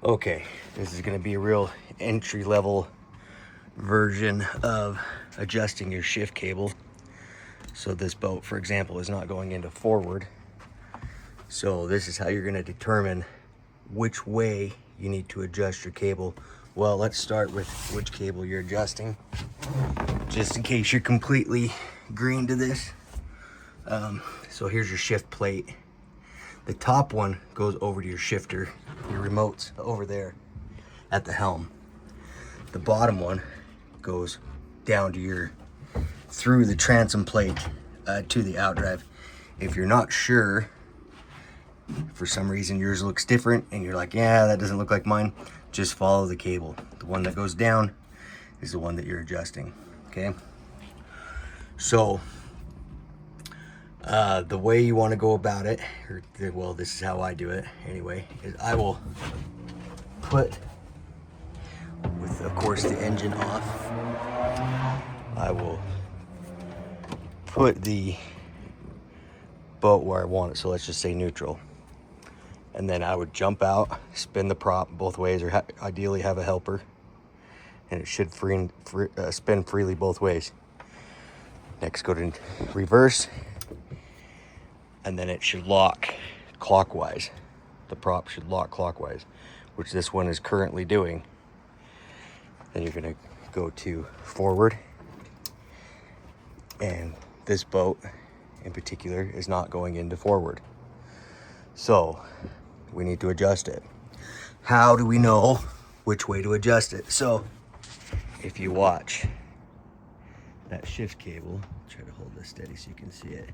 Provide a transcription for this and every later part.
Okay, this is going to be a real entry-level version of adjusting your shift cable. So this boat, for example, is not going into forward. So this is how you're going to determine which way you need to adjust your cable. Well, let's start with which cable you're adjusting, just in case you're completely green to this. So here's your shift plate. The top one goes over to your shifter. Your remote's over there at the helm. The bottom one goes down to through the transom plate to the outdrive. If you're not sure, for some reason yours looks different and you're like, yeah, that doesn't look like mine, just follow the cable. The one that goes down is the one that you're adjusting, okay? So the way you want to go about it, well, this is how I do it anyway, is I will put, with of course the engine off, I will put the boat where I want it. So let's just say neutral. And then I would jump out, spin the prop both ways, or ideally have a helper. And it should spin freely both ways. Next, go to reverse. And then it should lock clockwise. The prop should lock clockwise, which this one is currently doing. Then you're gonna go to forward. And this boat in particular is not going into forward. So we need to adjust it. How do we know which way to adjust it? So if you watch that shift cable, try to hold this steady so you can see it.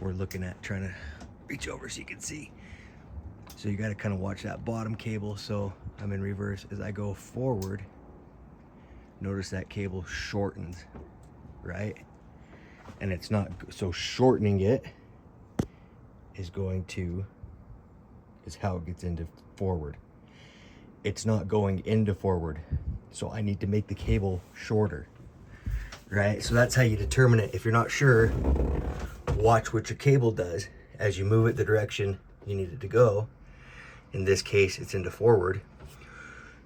We're looking at trying to reach over so you can see. So you got to kind of watch that bottom cable. So I'm in reverse. As I go forward, notice that cable shortens, right? And it's not, so shortening it is how it gets into forward. It's not going into forward. So I need to make the cable shorter, right? So that's how you determine it. If you're not sure, watch what your cable does as you move it the direction you need it to go. In this case, it's into forward.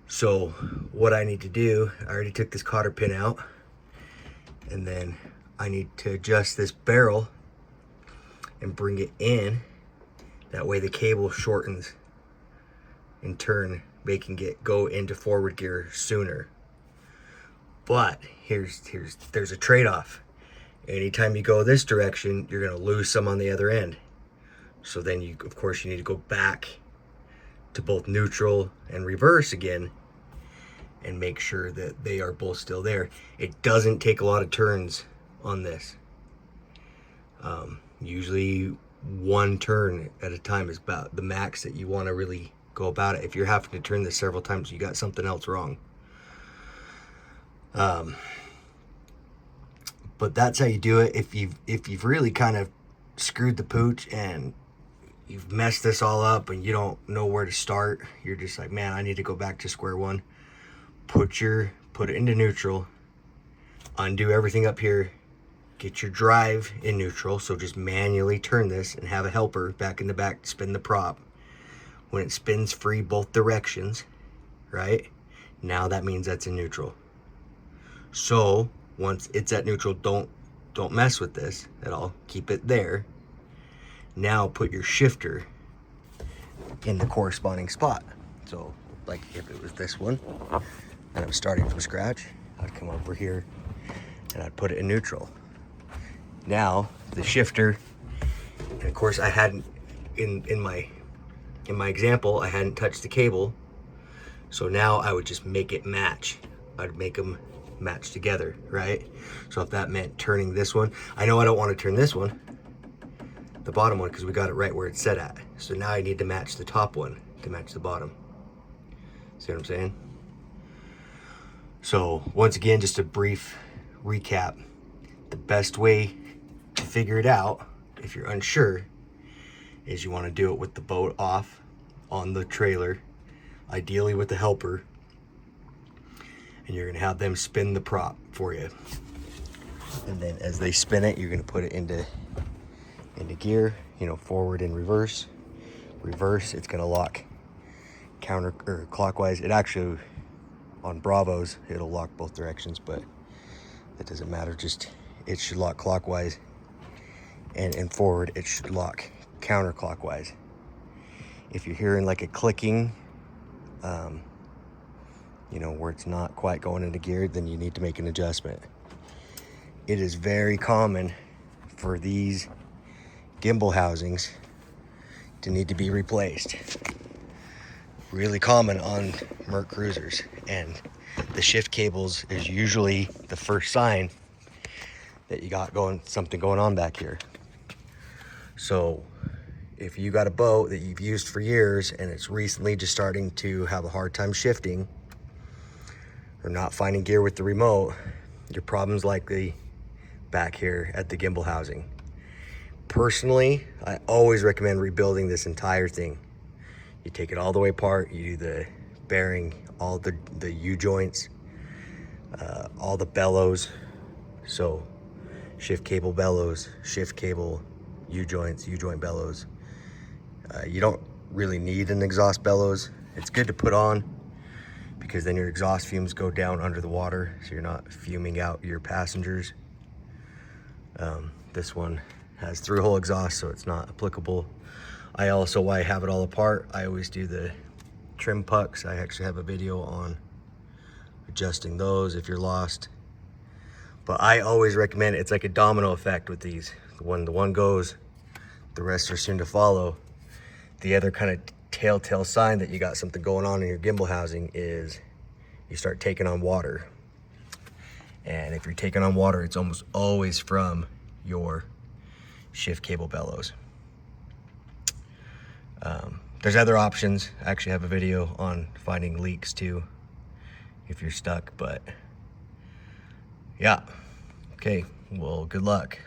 So what I need to do, I already took this cotter pin out, and then I need to adjust this barrel and bring it in. That way the cable shortens, in turn making it go into forward gear sooner. But there's a trade-off. Anytime you go this direction, you're gonna lose some on the other end. So then of course you need to go back to both neutral and reverse again and make sure that they are both still there. It doesn't take a lot of turns on this. Usually one turn at a time is about the max that you want to really go about it. If you're having to turn this several times, you got something else wrong. But that's how you do it. If you've really kind of screwed the pooch and you've messed this all up and you don't know where to start, you're just like, man, I need to go back to square one. Put it into neutral, undo everything up here, get your drive in neutral, so just manually turn this and have a helper back in the back to spin the prop. When it spins free both directions, right? Now that means that's in neutral. So once it's at neutral, don't mess with this at all. Keep it there. Now put your shifter in the corresponding spot. So like if it was this one and I'm starting from scratch, I'd come over here and I'd put it in neutral. Now the shifter, and of course I hadn't, in my example, I hadn't touched the cable. So now I would just make it match. I'd make them match together, right? So if that meant turning this one, I know I don't want to turn this one, the bottom one, because we got it right where it's set at. So now I need to match the top one to match the bottom. See what I'm saying? So once again, just a brief recap. The best way to figure it out, if you're unsure, is you want to do it with the boat off on the trailer, ideally with the helper, and you're going to have them spin the prop for you. And then as they spin it, you're going to put it into gear, forward and reverse. Reverse, it's going to lock counter or clockwise. It actually, on Bravos, it'll lock both directions, but it doesn't matter. Just, it should lock clockwise, and in forward, it should lock counterclockwise. If you're hearing like a clicking, you know, where it's not quite going into gear, then you need to make an adjustment. It is very common for these gimbal housings to need to be replaced. Really common on Mercruisers, and the shift cables is usually the first sign that you got something going on back here. So if you got a boat that you've used for years and it's recently just starting to have a hard time shifting or not finding gear with the remote, your problem's likely back here at the gimbal housing. Personally, I always recommend rebuilding this entire thing. You take it all the way apart, you do the bearing, all the U-joints, all the bellows. So shift cable bellows, shift cable U-joints, U-joint bellows. You don't really need an exhaust bellows. It's good to put on because then your exhaust fumes go down under the water, so you're not fuming out your passengers. This one has through-hole exhaust, so it's not applicable. Why I have it all apart, I always do the trim pucks. I actually have a video on adjusting those if you're lost. But I always recommend, it's like a domino effect with these. When the one goes, the rest are soon to follow. The other kind of telltale sign that you got something going on in your gimbal housing is you start taking on water. And if you're taking on water, it's almost always from your shift cable bellows. There's other options. I actually have a video on finding leaks too, if you're stuck, but yeah. Okay, well, good luck.